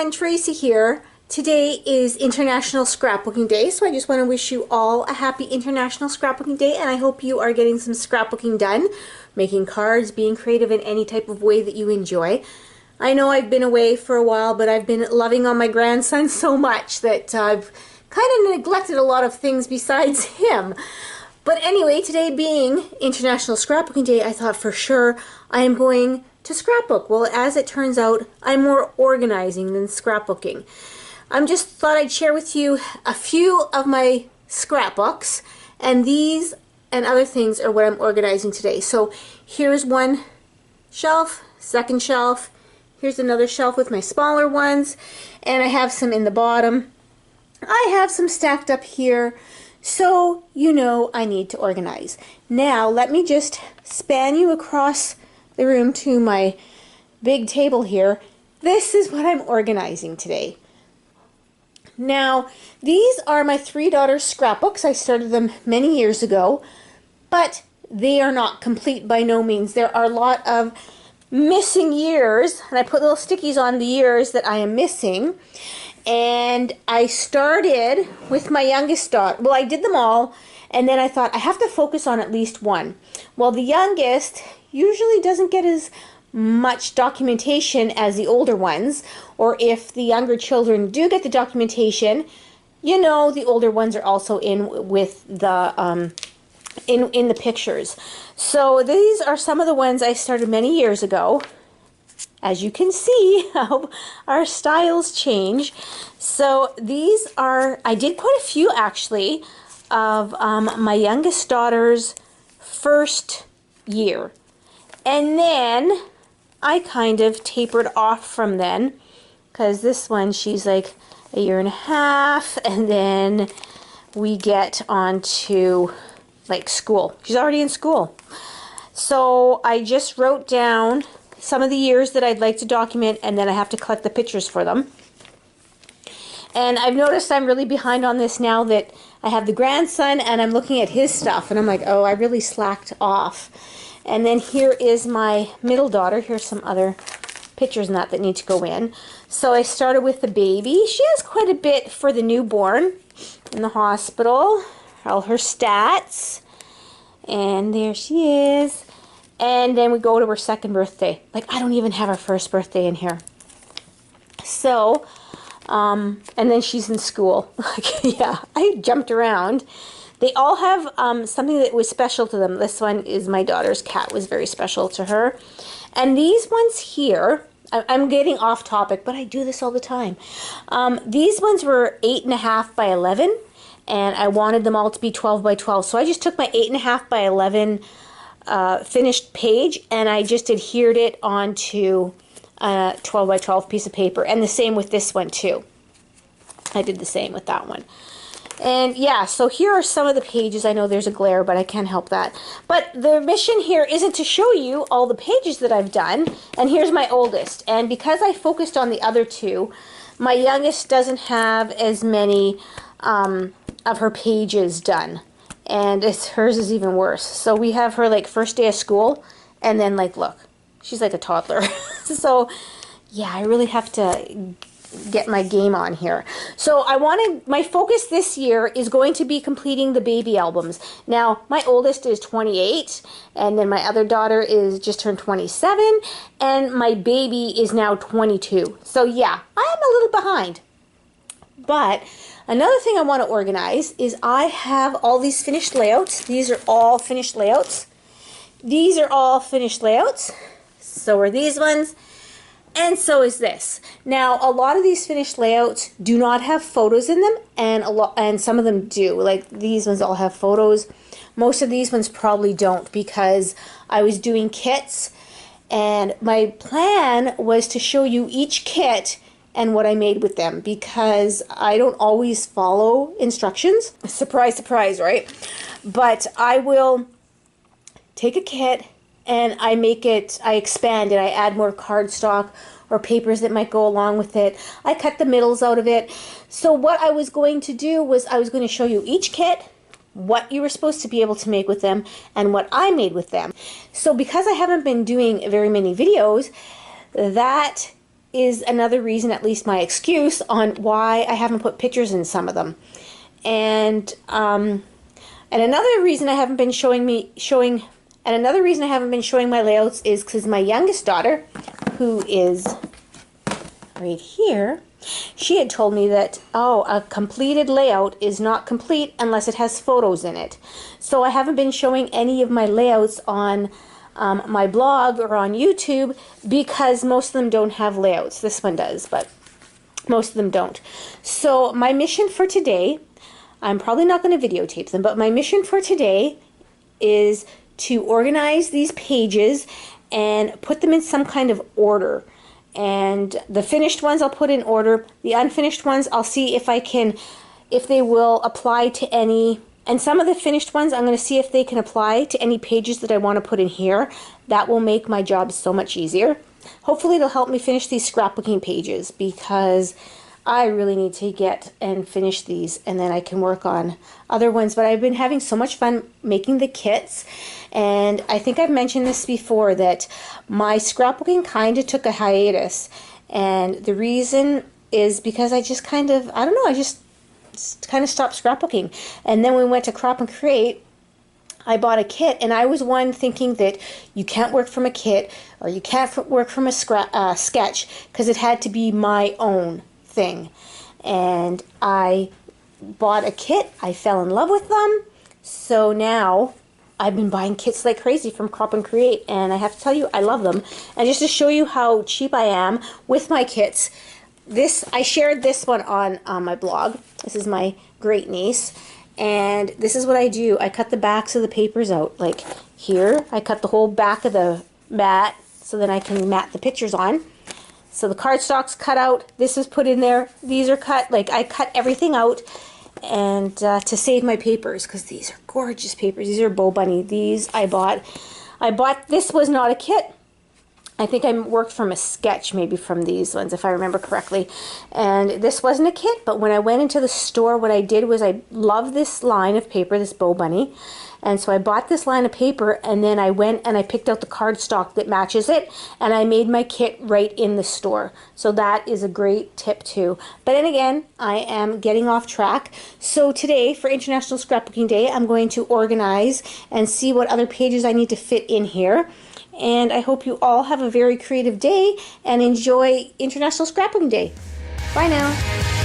everyone, Tracy here. Today is International Scrapbooking Day, so I just want to wish you all a happy International Scrapbooking Day, and I hope you are getting some scrapbooking done, making cards, being creative in any type of way that you enjoy. I know I've been away for a while, but I've been loving on my grandson so much that I've kind of neglected a lot of things besides him. But anyway, today being International Scrapbooking Day, I thought for sure I am going to scrapbook. Well, as it turns out, I'm more organizing than scrapbooking. I just thought I'd share with you a few of my scrapbooks, and these and other things are what I'm organizing today. So here's one shelf, second shelf, here's another shelf with my smaller ones, and I have some in the bottom. I have some stacked up here, so you know I need to organize. Now let me just span you across the room to my big table here. This is what I'm organizing today. Now, these are my three daughters' scrapbooks. I started them many years ago, but they are not complete by no means. There are a lot of missing years, and I put little stickies on the years that I am missing. And I started with my youngest daughter. Well, I did them all, and then I thought I have to focus on at least one. Well, the youngest usually doesn't get as much documentation as the older ones, or if the younger children do get the documentation, you know, the older ones are also in with the in the pictures. So these are some of the ones I started many years ago. As you can see how our styles change. So these are, I did quite a few actually of my youngest daughter's first year. And then I kind of tapered off from then, because this one she's like a year and a half, and then we get on to like school. She's already in school. So I just wrote down some of the years that I'd like to document, and then I have to collect the pictures for them. And I've noticed I'm really behind on this now that I have the grandson and I'm looking at his stuff, and I'm like, oh, I really slacked off. And then here is my middle daughter. Here's some other pictures and that need to go in. So I started with the baby. She has quite a bit for the newborn in the hospital. All her stats. And there she is. And then we go to her second birthday. Like, I don't even have her first birthday in here. So, and then she's in school. Like, yeah, I jumped around. They all have something that was special to them. This one is my daughter's cat, was very special to her. And these ones here, I'm getting off topic, but I do this all the time. These ones were 8.5 by 11, and I wanted them all to be 12 by 12. So I just took my 8.5 by 11 finished page, and I just adhered it onto a 12 by 12 piece of paper. And the same with this one too. I did the same with that one. And yeah, so here are some of the pages. I know there's a glare, but I can't help that. But the mission here isn't to show you all the pages that I've done. And here's my oldest. And because I focused on the other two, my youngest doesn't have as many of her pages done. And hers is even worse. So we have her like first day of school, and then like, look, she's like a toddler. So yeah, I really have to get my game on here. So my focus this year is going to be completing the baby albums. Now, my oldest is 28, and then my other daughter is just turned 27, and my baby is now 22. So yeah, I am a little behind. But another thing I want to organize is I have all these finished layouts. These are all finished layouts. These are all finished layouts. So are these ones. And so is this. Now, a lot of these finished layouts do not have photos in them, and some of them do. Like these ones all have photos. Most of these ones probably don't, because I was doing kits, and my plan was to show you each kit and what I made with them, because I don't always follow instructions. Surprise, surprise, right? But I will take a kit and I expand it. I add more cardstock or papers that might go along with it. I cut the middles out of it. So what I was going to do was I was going to show you each kit, what you were supposed to be able to make with them, and what I made with them. So because I haven't been doing very many videos, that is another reason, at least my excuse, on why I haven't put pictures in some of them. And another reason I haven't been showing my layouts is because my youngest daughter, who is right here, she had told me that, oh, a completed layout is not complete unless it has photos in it. So I haven't been showing any of my layouts on my blog or on YouTube because most of them don't have layouts. This one does, but most of them don't. So my mission for today, I'm probably not going to videotape them, but my mission for today is to organize these pages and put them in some kind of order. And the finished ones I'll put in order. The unfinished ones I'll see if they will apply to any. And some of the finished ones, I'm going to see if they can apply to any pages that I want to put in here. That will make my job so much easier. Hopefully it'll help me finish these scrapbooking pages because I really need to get and finish these, and then I can work on other ones. But I've been having so much fun making the kits, and I think I've mentioned this before that my scrapbooking kind of took a hiatus, and the reason is because I just kind of, I don't know, I just kind of stopped scrapbooking. And then we went to Crop and Create. I bought a kit, and I was one thinking that you can't work from a kit or you can't work from a sketch because it had to be my own thing. And I bought a kit. I fell in love with them. So now I've been buying kits like crazy from Crop and Create, and I have to tell you, I love them. And just to show you how cheap I am with my kits, I shared this one on my blog. This is my great niece, and this is what I do. I cut the backs of the papers out. Like here, I cut the whole back of the mat so then I can mat the pictures on. So the cardstock's cut out. This is put in there. These are cut. Like I cut everything out, and to save my papers, because these are gorgeous papers. These are Bow Bunny. These I bought. This was not a kit. I think I worked from a sketch maybe from these ones, if I remember correctly. And this wasn't a kit, but when I went into the store, what I did was I love this line of paper, this Bow Bunny. And so I bought this line of paper, and then I went and I picked out the cardstock that matches it, and I made my kit right in the store. So that is a great tip too. But then again, I am getting off track. So today, for International Scrapbooking Day, I'm going to organize and see what other pages I need to fit in here. And I hope you all have a very creative day and enjoy International Scrapbooking Day. Bye now.